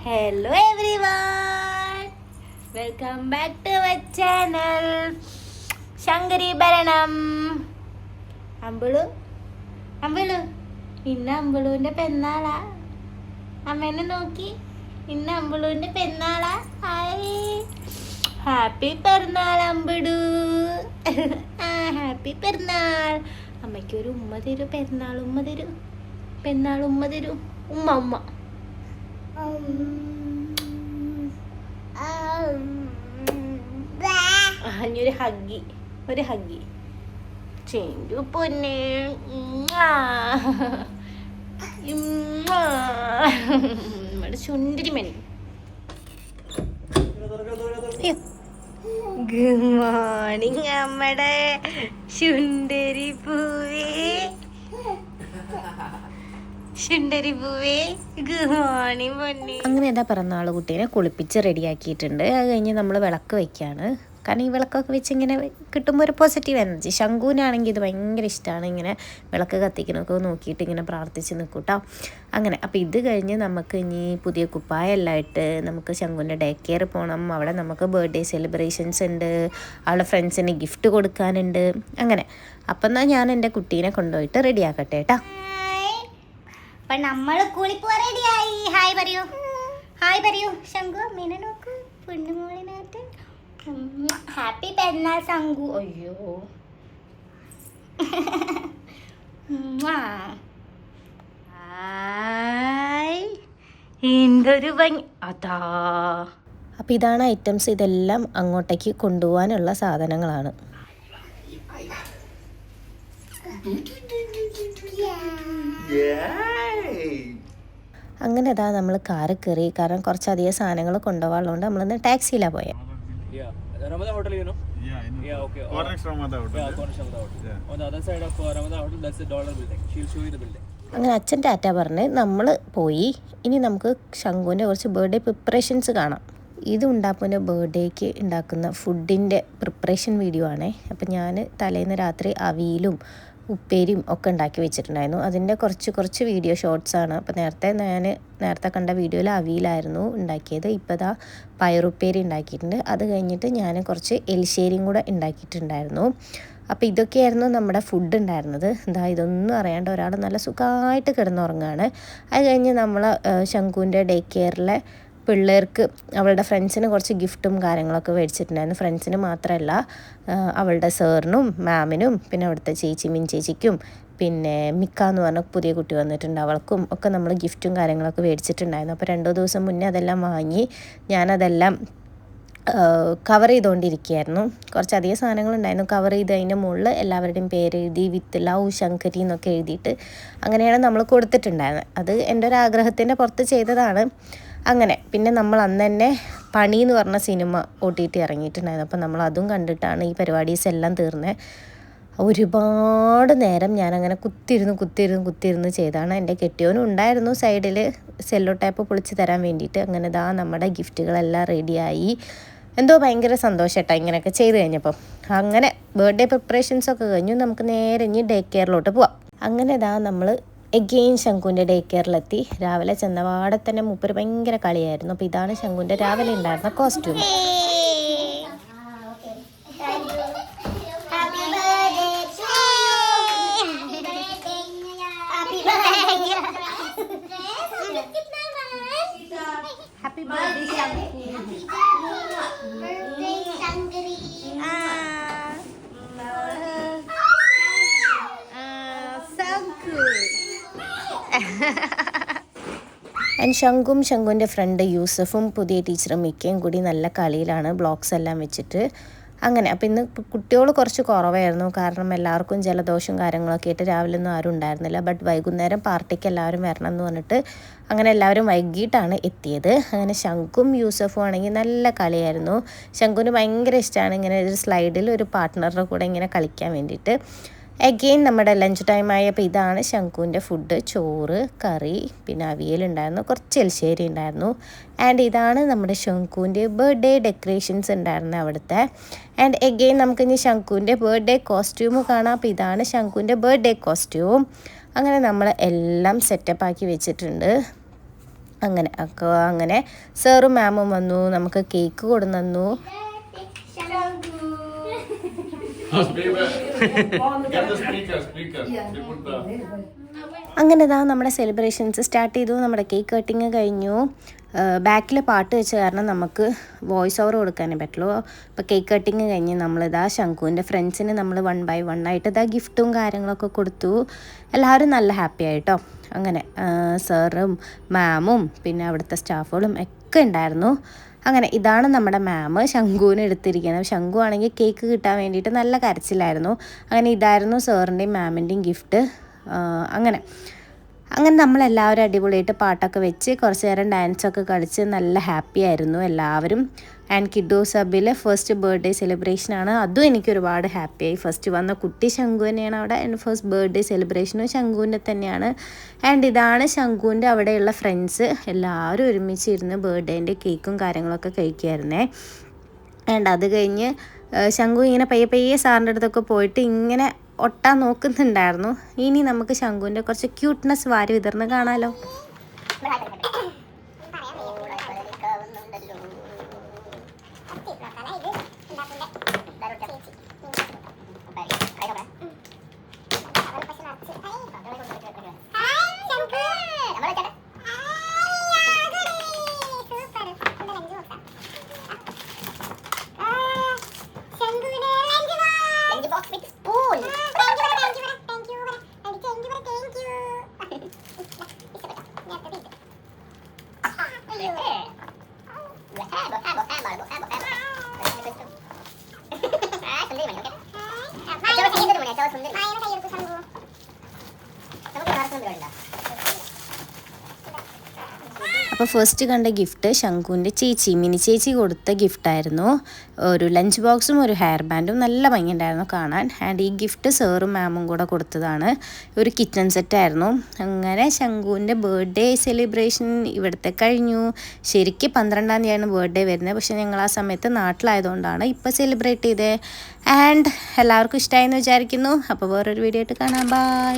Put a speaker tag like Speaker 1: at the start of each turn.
Speaker 1: Hello everyone, welcome back to our channel Shankari Baranam. അമ്പിളു ഇന്ന് അമ്പിളുവിൻ്റെ പെരുന്നാളാ. അമ്മേനെ നോക്കി, ഇന്ന് അമ്പിളുവിൻ്റെ പെരുന്നാളാ. ഹാപ്പി പെരുന്നാൾ അമ്പിളു. ഹാപ്പി പെരുന്നാൾ. അമ്മയ്ക്കൊരു ഉമ്മ തരൂ, പെരുന്നാൾ ഉമ്മ തരൂ, പെരുന്നാൾ ഉമ്മ തരൂ. ഉമ്മ ഉമ്മ ഒരു ഹഗ്ഗി, ഒരു ഹഗ്ഗി. ചെണ്ടു പൊന്നെ നമ്മുടെ ചുണ്ടരി മണി. ഗുഡ് മോർണിംഗ് നമ്മുടെ ചുണ്ടരി പൂവേ, ചുണ്ടരി പൂവേ. ഗുഡ് മോർണിംഗ് പൊന്നെ. അങ്ങനെ എന്താ പിറന്നാൾ കുട്ടീനെ കുളിപ്പിച്ച് റെഡിയാക്കിയിട്ടുണ്ട്. അത് കഴിഞ്ഞ് നമ്മൾ വിളക്ക് വയ്ക്കുകയാണ്. കാരണം ഈ വിളക്കൊക്കെ വെച്ച് ഇങ്ങനെ കിട്ടുമ്പോൾ ഒരു പോസിറ്റീവ് എനർജി. ശംഖുവിനാണെങ്കിൽ ഇത് ഭയങ്കര ഇഷ്ടമാണ്, ഇങ്ങനെ വിളക്ക് കത്തിക്കണമൊക്കെ നോക്കിയിട്ട് ഇങ്ങനെ പ്രാർത്ഥിച്ച് നിൽക്കും കേട്ടോ. അങ്ങനെ അപ്പോൾ ഇത് കഴിഞ്ഞ് നമുക്ക് ഇനി പുതിയ കുപ്പായെല്ലാം ഇട്ട് നമുക്ക് ശംഖുവിൻ്റെ ഡേ കെയർ പോകണം. അവിടെ നമുക്ക് ബർത്ത്ഡേ സെലിബ്രേഷൻസ് ഉണ്ട്, അവളുടെ ഫ്രണ്ട്സിന് ഗിഫ്റ്റ് കൊടുക്കാനുണ്ട്. അങ്ങനെ അപ്പം എന്നാൽ ഞാൻ എൻ്റെ കുട്ടീനെ കൊണ്ടുപോയിട്ട് റെഡിയാക്കട്ടെ കേട്ടോ. അപ്പം നമ്മൾ കുളിപ്പോ റെഡിയായി. ഹായ് പറയൂ, ഹായ് പറയൂ. ശംഖു മീനെ നോക്കൂ, പെണ്ണുമോളിനകത്ത്. ഹാപ്പി പെരുന്നാൾ ശംഖു. അയ്യോ എന്തൊരു ഭംഗി അതാ. അപ്പം ഇതാണ് ഐറ്റംസ്. ഇതെല്ലാം അങ്ങോട്ടേക്ക് കൊണ്ടുപോകാനുള്ള സാധനങ്ങളാണ്. അങ്ങനെ അതാ നമ്മൾ കാറ് കയറി. കാരണം കുറച്ചധികം സാധനങ്ങൾ കൊണ്ടുപോകാനുള്ളതുകൊണ്ട് നമ്മളിന്ന് ടാക്സിയിലാണ് പോയത്.
Speaker 2: Ramada Hotel, you know? Yeah, okay.
Speaker 3: Cornex Ramada Hotel.
Speaker 2: Yeah, Cornex Ramada Hotel. Yeah. On the other side of Ramada Hotel, that's the dollar building. She'll show you the building.
Speaker 1: അങ്ങനെ അച്ഛൻ ടാറ്റ പറഞ്ഞ് നമ്മൾ പോയി. ഇനി നമുക്ക് ശംഖുവിൻ്റെ കുറച്ച് ബർത്ത്ഡേ പ്രിപ്പറേഷൻസ് കാണാം. ഇത് ഉണ്ടാക്കുന്ന ബർത്ത്ഡേക്ക് ഉണ്ടാക്കുന്ന ഫുഡിൻ്റെ പ്രിപ്പറേഷൻ വീഡിയോ ആണേ. അപ്പം ഞാൻ തലേന്ന് രാത്രി അവിയലും ഉപ്പേരിയും ഒക്കെ ഉണ്ടാക്കി വെച്ചിട്ടുണ്ടായിരുന്നു. അതിൻ്റെ കുറച്ച് വീഡിയോ ഷോർട്സാണ്. അപ്പോൾ നേരത്തെ കണ്ട വീഡിയോയിൽ അവിയലായിരുന്നു ഉണ്ടാക്കിയത്. ഇപ്പോൾ ഇതാ പയറുപ്പേരി ഉണ്ടാക്കിയിട്ടുണ്ട്. അത് കഴിഞ്ഞിട്ട് ഞാൻ കുറച്ച് എലിശ്ശേരിയും കൂടെ ഉണ്ടാക്കിയിട്ടുണ്ടായിരുന്നു. അപ്പോൾ ഇതൊക്കെയായിരുന്നു നമ്മുടെ ഫുഡ് ഉണ്ടായിരുന്നത്. ഇതൊന്നും അറിയാണ്ട് ഒരാൾ നല്ല സുഖമായിട്ട് കിടന്നുറങ്ങുകയാണ്. അത് കഴിഞ്ഞ് നമ്മൾ ശംഖുവിൻ്റെ ഡേ കെയറിലെ പിള്ളേർക്ക് അവളുടെ ഫ്രണ്ട്സിന് കുറച്ച് ഗിഫ്റ്റും കാര്യങ്ങളൊക്കെ മേടിച്ചിട്ടുണ്ടായിരുന്നു. ഫ്രണ്ട്സിന് മാത്രമല്ല, അവളുടെ സാറിനും മാമിനും പിന്നെ അവിടുത്തെ ചേച്ചിക്കും പിന്നെ മിക്ക എന്ന് പറഞ്ഞ പുതിയ കുട്ടി വന്നിട്ടുണ്ട്, അവൾക്കും ഒക്കെ നമ്മൾ ഗിഫ്റ്റും കാര്യങ്ങളൊക്കെ മേടിച്ചിട്ടുണ്ടായിരുന്നു. അപ്പോൾ 2 ദിവസം മുന്നേ അതെല്ലാം വാങ്ങി ഞാനതെല്ലാം കവർ ചെയ്തുകൊണ്ടിരിക്കുകയായിരുന്നു. കുറച്ചധികം സാധനങ്ങളുണ്ടായിരുന്നു. കവർ ചെയ്ത് അതിൻ്റെ മുകളിൽ എല്ലാവരുടെയും പേര് എഴുതി വിത്ത് ലവ് ശങ്കരി എന്നൊക്കെ എഴുതിയിട്ട് അങ്ങനെയാണ് നമ്മൾ കൊടുത്തിട്ടുണ്ടായിരുന്നത്. അത് എൻ്റെ ഒരു ആഗ്രഹത്തിൻ്റെ പുറത്ത് ചെയ്തതാണ്. അങ്ങനെ പിന്നെ നമ്മൾ അന്ന് തന്നെ പണി എന്ന് പറഞ്ഞ സിനിമ OTT ഇറങ്ങിയിട്ടുണ്ടായിരുന്നു. അപ്പോൾ നമ്മൾ അതും കണ്ടിട്ടാണ് ഈ പരിപാടീസ് എല്ലാം തീർന്നത്. ഒരുപാട് നേരം ഞാനങ്ങനെ കുത്തിയിരുന്ന് ചെയ്താണ്. എൻ്റെ കെട്ടിയോനും ഉണ്ടായിരുന്നു സൈഡിൽ സെല്ലോ ടേപ്പ് പൊളിച്ച് തരാൻ വേണ്ടിയിട്ട്. അങ്ങനെ നമ്മുടെ ഗിഫ്റ്റുകളെല്ലാം റെഡിയായി. എന്തോ ഭയങ്കര സന്തോഷമായിട്ടോ ഇങ്ങനെയൊക്കെ ചെയ്ത് കഴിഞ്ഞപ്പം. അങ്ങനെ ബർത്ത്ഡേ പ്രിപ്പറേഷൻസൊക്കെ കഴിഞ്ഞു. നമുക്ക് നേരെ ഇനി ഡേ കെയറിലോട്ട് പോവാം. അങ്ങനെ നമ്മൾ എഗെയിൻ ശംഖുവിൻ്റെ ഡേ കെയറിലെത്തി. രാവിലെ ചെന്നപാടെ തന്നെ മൂപ്പര് ഭയങ്കര കളിയായിരുന്നു. അപ്പോൾ ഇതാണ് ശംഖുവിൻ്റെ രാവിലെ ഉണ്ടായിരുന്ന കോസ്റ്റ്യൂം. ഹാപ്പി ബർത്ത്ഡേ ശംഖുവിൻ്റെ ഫ്രണ്ട് യൂസഫും പുതിയ ടീച്ചറും മിക്കയും കൂടി നല്ല കളിയിലാണ്, ബ്ലോക്സ് എല്ലാം വെച്ചിട്ട്. അങ്ങനെ അപ്പോൾ ഇന്ന് കുട്ടികൾ കുറച്ച് കുറവായിരുന്നു. കാരണം എല്ലാവർക്കും ജലദോഷവും കാര്യങ്ങളൊക്കെ ആയിട്ട് രാവിലെ ഒന്നും ആരും ഉണ്ടായിരുന്നില്ല. ബട്ട് വൈകുന്നേരം പാർട്ടിക്ക് എല്ലാവരും വരണം എന്ന് പറഞ്ഞിട്ട് അങ്ങനെ എല്ലാവരും വൈകിട്ടാണ് എത്തിയത്. അങ്ങനെ ശംഖും യൂസഫും ആണെങ്കിൽ നല്ല കളിയായിരുന്നു. ശംഖുവിന് ഭയങ്കര ഇഷ്ടമാണ് ഇങ്ങനെ ഒരു സ്ലൈഡിൽ ഒരു പാർട്ട്ണറുടെ കൂടെ ഇങ്ങനെ കളിക്കാൻ വേണ്ടിയിട്ട്. അഗെയിൻ നമ്മുടെ ലഞ്ച് ടൈം ആയപ്പോൾ ഇതാണ് ശംഖുവിൻ്റെ ഫുഡ്. ചോറ്, കറി, പിന്നെ അവിയലുണ്ടായിരുന്നു, കുറച്ച് എലിശ്ശേരി ഉണ്ടായിരുന്നു. ആൻഡ് ഇതാണ് നമ്മുടെ ശംഖുവിൻ്റെ ബർത്ത്ഡേ ഡെക്കറേഷൻസ് ഉണ്ടായിരുന്നത് അവിടുത്തെ. ആൻഡ് അഗെയിൻ നമുക്കിനി ശംഖുവിൻ്റെ ബർത്ത്ഡേ കോസ്റ്റ്യൂം കാണാം. അപ്പോൾ ഇതാണ് ശംഖുവിൻ്റെ ബർത്ത്ഡേ കോസ്റ്റ്യൂം. അങ്ങനെ നമ്മൾ എല്ലാം സെറ്റപ്പാക്കി വെച്ചിട്ടുണ്ട്. അങ്ങനെ സാറും മാമും വന്നു, നമുക്ക് കേക്ക് കൊണ്ടുവന്നു. അങ്ങനെ ഇതാ നമ്മുടെ സെലിബ്രേഷൻസ് സ്റ്റാർട്ട് ചെയ്തു. നമ്മുടെ കേക്ക് കട്ടിങ് കഴിഞ്ഞു. ബാക്കിൽ പാട്ട് വെച്ച കാരണം നമുക്ക് വോയിസ് ഓവർ കൊടുക്കാനേ പറ്റുള്ളൂ. അപ്പോൾ കേക്ക് കട്ടിങ് കഴിഞ്ഞ് നമ്മളിതാ ശംഖുവിൻ്റെ ഫ്രണ്ട്സിന് നമ്മൾ 1 by 1 ആയിട്ട് ഇതാ ഗിഫ്റ്റും കാര്യങ്ങളൊക്കെ കൊടുത്തു. എല്ലാവരും നല്ല ഹാപ്പി ആയിട്ടോ. അങ്ങനെ സാറും മാമും പിന്നെ അവിടുത്തെ സ്റ്റാഫുകളും ഒക്കെ ഉണ്ടായിരുന്നു. അങ്ങനെ ഇതാണ് നമ്മുടെ മാം ശംഖുവിന് എടുത്തിരിക്കുന്നത്. ശംഖു ആണെങ്കിൽ കേക്ക് കിട്ടാൻ വേണ്ടിയിട്ട് നല്ല കരച്ചിലായിരുന്നു. അങ്ങനെ ഇതായിരുന്നു സാറിൻ്റെയും മാമിൻ്റെയും ഗിഫ്റ്റ്. അങ്ങനെ നമ്മളെല്ലാവരും അടിപൊളിയായിട്ട് പാട്ടൊക്കെ വെച്ച് കുറച്ച് നേരം ഡാൻസൊക്കെ കളിച്ച് നല്ല ഹാപ്പി ആയിരുന്നു എല്ലാവരും. ആൻഡ് കിഡോ സബിലെ ഫസ്റ്റ് ബർത്ത്ഡേ സെലിബ്രേഷനാണ്. അതും എനിക്ക് ഒരുപാട് ഹാപ്പിയായി. ഫസ്റ്റ് വന്ന കുട്ടി ശംഖു തന്നെയാണ് അവിടെ. ആൻഡ് ഫസ്റ്റ് ബർത്ത്ഡേ സെലിബ്രേഷനും ശംഖുവിൻ്റെ തന്നെയാണ്. ആൻഡ് ഇതാണ് ശംഖുവിൻ്റെ അവിടെയുള്ള ഫ്രണ്ട്സ്. എല്ലാവരും ഒരുമിച്ചിരുന്ന് ബർത്ത്ഡേൻ്റെ കേക്കും കാര്യങ്ങളൊക്കെ കഴിക്കുമായിരുന്നേ. ആൻഡ് അത് കഴിഞ്ഞ് ശംഖു ഇങ്ങനെ പയ്യെ സാറിൻ്റെ അടുത്തൊക്കെ പോയിട്ട് ഇങ്ങനെ ഒട്ടാൻ നോക്കുന്നുണ്ടായിരുന്നു. ഇനി നമുക്ക് ശംഖുവിൻ്റെ കുറച്ച് ക്യൂട്ട്നെസ് വാരി വിതർന്ന് കാണാലോ. അപ്പോൾ ഫസ്റ്റ് കണ്ട ഗിഫ്റ്റ് ശംഖുവിൻ്റെ മിനി ചേച്ചി കൊടുത്ത ഗിഫ്റ്റായിരുന്നു. ഒരു ലഞ്ച് ബോക്സും ഒരു ഹെയർ ബാൻഡും നല്ല ഭംഗിയുണ്ടായിരുന്നു കാണാൻ. ആൻഡ് ഈ ഗിഫ്റ്റ് സാറും മാമും കൂടെ കൊടുത്തതാണ്. ഒരു കിച്ചൺ സെറ്റായിരുന്നു. അങ്ങനെ ശംഖുവിൻ്റെ ബർത്ത്ഡേ സെലിബ്രേഷൻ ഇവിടുത്തെ കഴിഞ്ഞു. ശരിക്കും 12-ാം തീയതിയാണ് ബർത്ത്ഡേ വരുന്നത്. പക്ഷേ ഞങ്ങൾ ആ സമയത്ത് നാട്ടിലായതുകൊണ്ടാണ് ഇപ്പോൾ സെലിബ്രേറ്റ് ചെയ്തത്. ആൻഡ് എല്ലാവർക്കും ഇഷ്ടമായെന്ന് വിചാരിക്കുന്നു. അപ്പോൾ വേറൊരു വീഡിയോ ആയിട്ട് കാണാം. ബൈ.